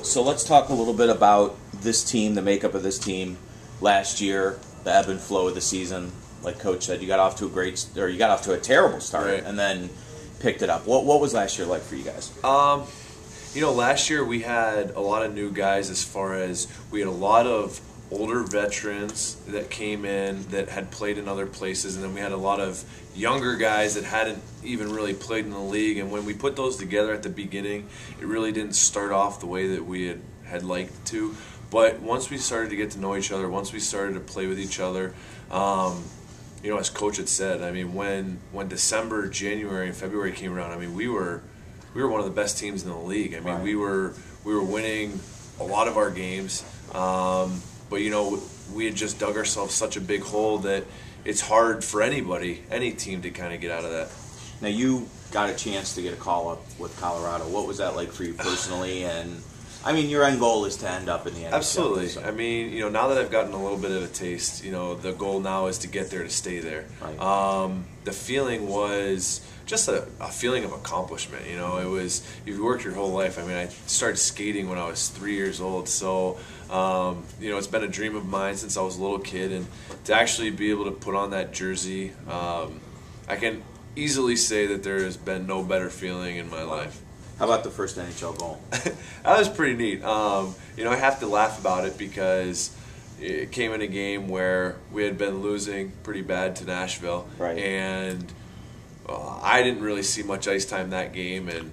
So let's talk a little bit about this team, the makeup of this team. Last year, the ebb and flow of the season. Like Coach said, you got off to a terrible start, right, and then picked it up. What was last year like for you guys? Last year we had a lot of new guys. As far as we had a lot of older veterans that came in that had played in other places, and then we had a lot of younger guys that hadn't even really played in the league. And when we put those together at the beginning, it really didn't start off the way that we had liked to. But once we started to get to know each other, once we started to play with each other, as Coach had said, I mean, when December, January, and February came around, I mean, we were one of the best teams in the league. I mean, right, we were winning a lot of our games. But we had just dug ourselves such a big hole that it's hard for any team to kind of get out of that. Now you got a chance to get a call up with Colorado. What was that like for you personally? And I mean, your end goal is to end up in the NHL. Absolutely. So. I mean, now that I've gotten a little bit of a taste, the goal now is to get there, to stay there. Right. The feeling was just a feeling of accomplishment. It was, you've worked your whole life. I mean, I started skating when I was 3 years old, so it's been a dream of mine since I was a little kid, and to actually be able to put on that jersey, I can easily say that there has been no better feeling in my life. How about the first NHL goal? That was pretty neat. I have to laugh about it because it came in a game where we had been losing pretty bad to Nashville, right, and I didn't really see much ice time that game, and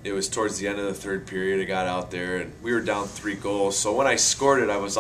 it was towards the end of the third period. I got out there, and we were down 3 goals. So when I scored it, I was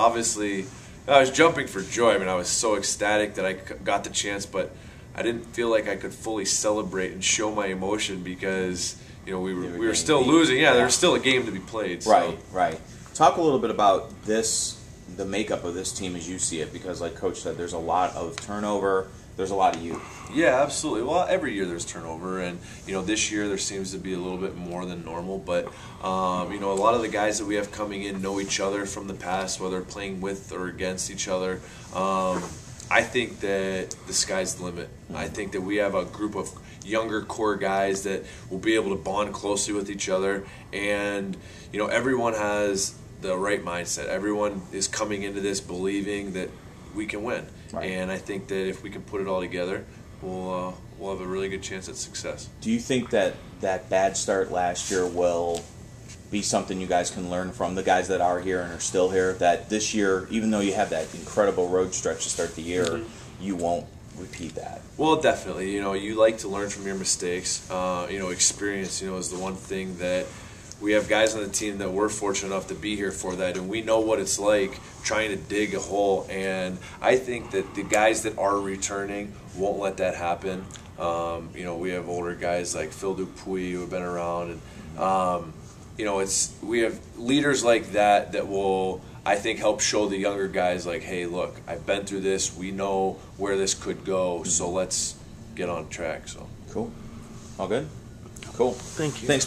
jumping for joy. I mean, I was so ecstatic that I got the chance, but I didn't feel like I could fully celebrate and show my emotion because we were still losing. Yeah, there was still a game to be played. So. Right. Talk a little bit about the makeup of this team as you see it, because like Coach said, there's a lot of turnover. There's a lot of youth. Yeah, absolutely. Well, every year there's turnover, and this year there seems to be a little bit more than normal. But a lot of the guys that we have coming in know each other from the past, whether playing with or against each other. I think that the sky's the limit. I think that we have a group of younger core guys that will be able to bond closely with each other, and everyone has the right mindset. Everyone is coming into this believing that we can win. Right. And I think that if we can put it all together, we'll have a really good chance at success. Do you think that bad start last year will be something you guys can learn from, the guys that are here and are still here, that this year, even though you have that incredible road stretch to start the year, you won't repeat that? Well, definitely. You like to learn from your mistakes. Experience, is the one thing that we have guys on the team that we're fortunate enough to be here for that, and we know what it's like trying to dig a hole. And I think that the guys that are returning won't let that happen. We have older guys like Phil Dupuis who have been around, and we have leaders like that will, I think, help show the younger guys like, hey, look, I've been through this. We know where this could go, so let's get on track. So cool. All good. Cool. Thank you. Thanks.